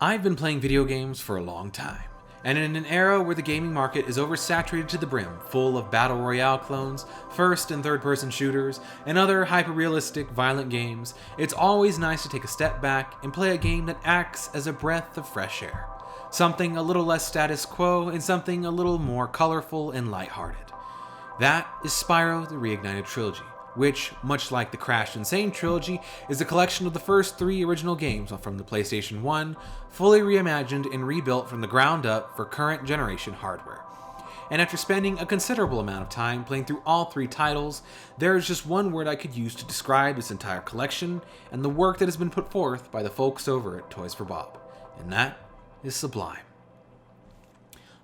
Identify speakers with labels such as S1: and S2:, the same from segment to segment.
S1: I've been playing video games for a long time, and in an era where the gaming market is oversaturated to the brim, full of battle royale clones, first and third person shooters, and other hyper-realistic violent games, it's always nice to take a step back and play a game that acts as a breath of fresh air. Something a little less status quo and something a little more colorful and lighthearted. That is Spyro the Reignited Trilogy, which, much like the Crash Insane trilogy, is a collection of the first 3 original games from the PlayStation 1, fully reimagined and rebuilt from the ground up for current generation hardware. And after spending a considerable amount of time playing through all 3 titles, there is just one word I could use to describe this entire collection and the work that has been put forth by the folks over at Toys for Bob, and that is sublime.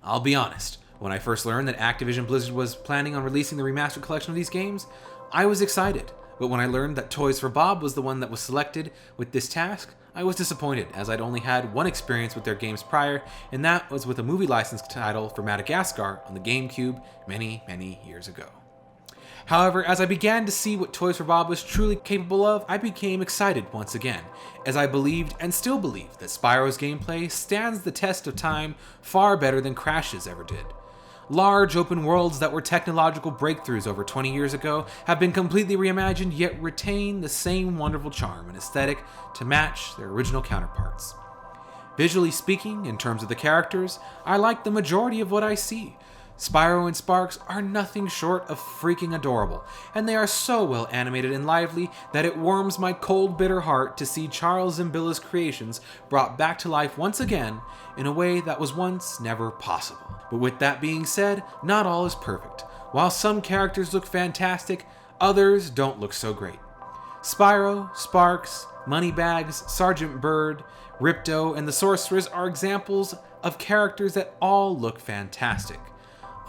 S1: I'll be honest, when I first learned that Activision Blizzard was planning on releasing the remastered collection of these games, I was excited, but when I learned that Toys for Bob was the one that was selected with this task, I was disappointed, as I'd only had one experience with their games prior, and that was with a movie license title for Madagascar on the GameCube many years ago. However, as I began to see what Toys for Bob was truly capable of, I became excited once again, as I believed and still believe that Spyro's gameplay stands the test of time far better than Crash's ever did. Large open worlds that were technological breakthroughs over 20 years ago have been completely reimagined, yet retain the same wonderful charm and aesthetic to match their original counterparts. Visually speaking, in terms of the characters, I like the majority of what I see. Spyro and Sparks are nothing short of freaking adorable, and they are so well animated and lively that it warms my cold, bitter heart to see Charles Zimbilla's creations brought back to life once again in a way that was once never possible. But with that being said, not all is perfect. While some characters look fantastic, others don't look so great. Spyro, Sparks, Moneybags, Sergeant Bird, Ripto, and the Sorceress are examples of characters that all look fantastic.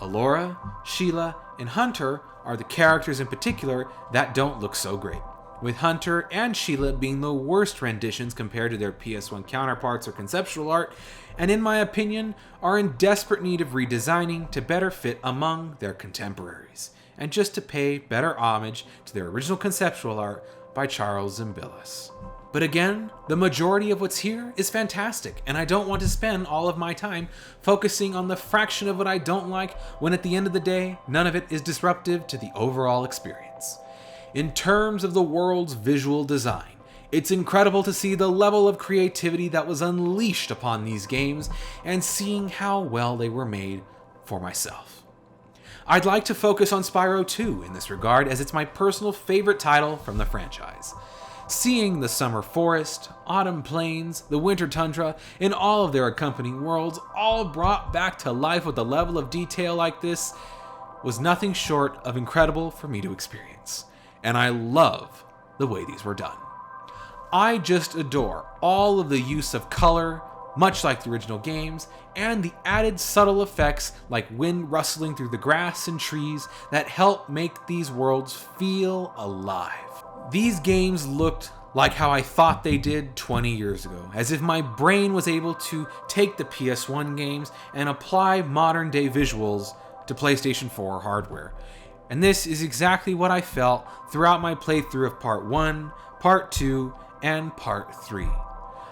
S1: Alora, Sheila, and Hunter are the characters in particular that don't look so great, with Hunter and Sheila being the worst renditions compared to their PS1 counterparts or conceptual art, and in my opinion, are in desperate need of redesigning to better fit among their contemporaries, and just to pay better homage to their original conceptual art by Charles Zimbillas. But again, the majority of what's here is fantastic, and I don't want to spend all of my time focusing on the fraction of what I don't like when at the end of the day, none of it is disruptive to the overall experience. In terms of the world's visual design, it's incredible to see the level of creativity that was unleashed upon these games and seeing how well they were made for myself. I'd like to focus on Spyro 2 in this regard, as it's my personal favorite title from the franchise. Seeing the summer forest, autumn plains, the winter tundra, and all of their accompanying worlds all brought back to life with a level of detail like this was nothing short of incredible for me to experience. And I love the way these were done. I just adore all of the use of color, much like the original games, and the added subtle effects like wind rustling through the grass and trees that help make these worlds feel alive. These games looked like how I thought they did 20 years ago, as if my brain was able to take the PS1 games and apply modern day visuals to PlayStation 4 hardware. And this is exactly what I felt throughout my playthrough of Part 1, Part 2, and Part 3.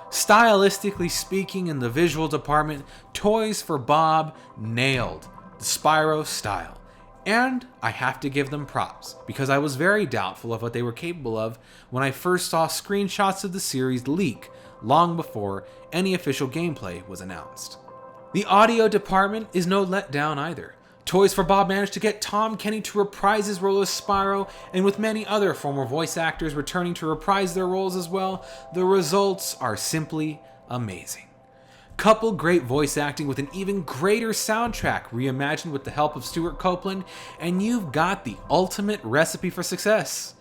S1: Stylistically speaking, in the visual department, Toys for Bob nailed the Spyro style. And I have to give them props, because I was very doubtful of what they were capable of when I first saw screenshots of the series leak long before any official gameplay was announced. The audio department is no letdown either. Toys for Bob managed to get Tom Kenny to reprise his role as Spyro, and with many other former voice actors returning to reprise their roles as well, the results are simply amazing. Couple great voice acting with an even greater soundtrack reimagined with the help of Stuart Copeland, and you've got the ultimate recipe for success.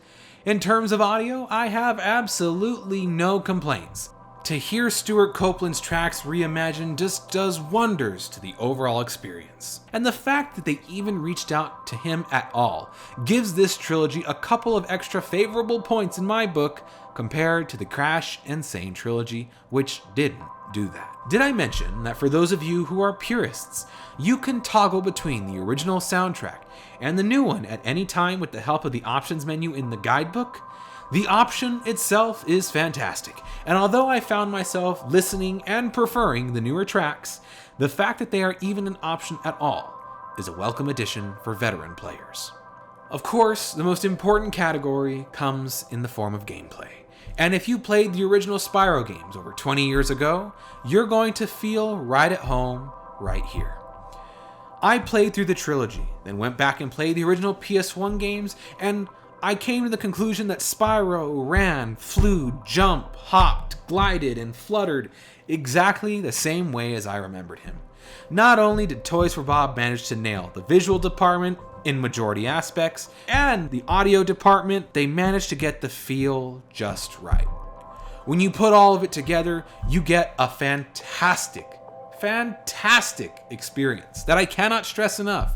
S1: In terms of audio, I have absolutely no complaints. To hear Stuart Copeland's tracks reimagined just does wonders to the overall experience. And the fact that they even reached out to him at all gives this trilogy a couple of extra favorable points in my book compared to the Crash Insane trilogy, which didn't do that. Did I mention that for those of you who are purists, you can toggle between the original soundtrack and the new one at any time with the help of the options menu in the guidebook? The option itself is fantastic, and although I found myself listening and preferring the newer tracks, the fact that they are even an option at all is a welcome addition for veteran players. Of course, the most important category comes in the form of gameplay. And if you played the original Spyro games over 20 years ago, you're going to feel right at home right here. I played through the trilogy, then went back and played the original PS1 games, and I came to the conclusion that Spyro ran, flew, jumped, hopped, glided, and fluttered exactly the same way as I remembered him. Not only did Toys for Bob manage to nail the visual department in majority aspects, and the audio department, they managed to get the feel just right. When you put all of it together, you get a fantastic experience that I cannot stress enough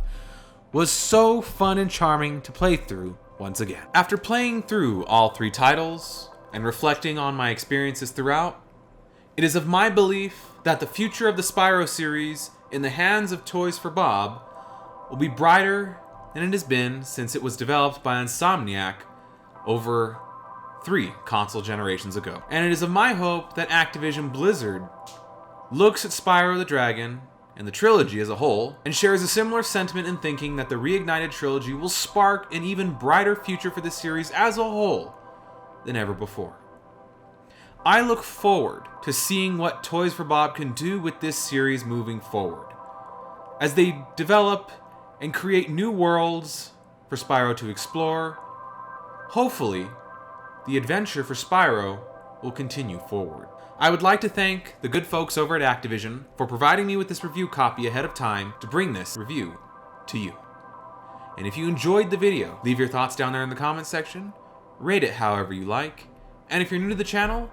S1: was so fun and charming to play through once again. After playing through all 3 titles and reflecting on my experiences throughout, it is of my belief that the future of the Spyro series in the hands of Toys for Bob will be brighter than it has been since it was developed by Insomniac over 3 console generations ago. And it is of my hope that Activision Blizzard looks at Spyro the Dragon and the trilogy as a whole and shares a similar sentiment in thinking that the Reignited Trilogy will spark an even brighter future for the series as a whole than ever before. I look forward to seeing what Toys for Bob can do with this series moving forward, as they develop and create new worlds for Spyro to explore. Hopefully, the adventure for Spyro will continue forward. I would like to thank the good folks over at Activision for providing me with this review copy ahead of time to bring this review to you. And if you enjoyed the video, leave your thoughts down there in the comments section, rate it however you like, and if you're new to the channel,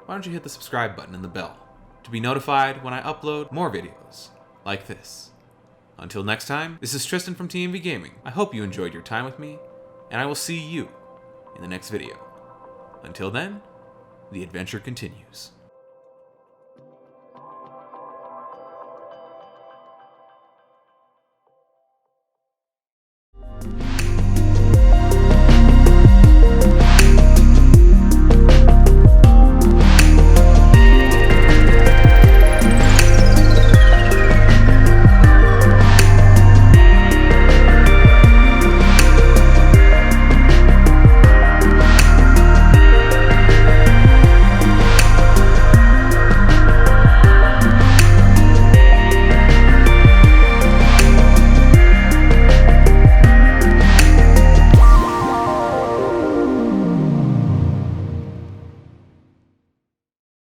S1: why don't you hit the subscribe button and the bell to be notified when I upload more videos like this. Until next time, this is Tristan from TMV Gaming. I hope you enjoyed your time with me, and I will see you in the next video. Until then, the adventure continues.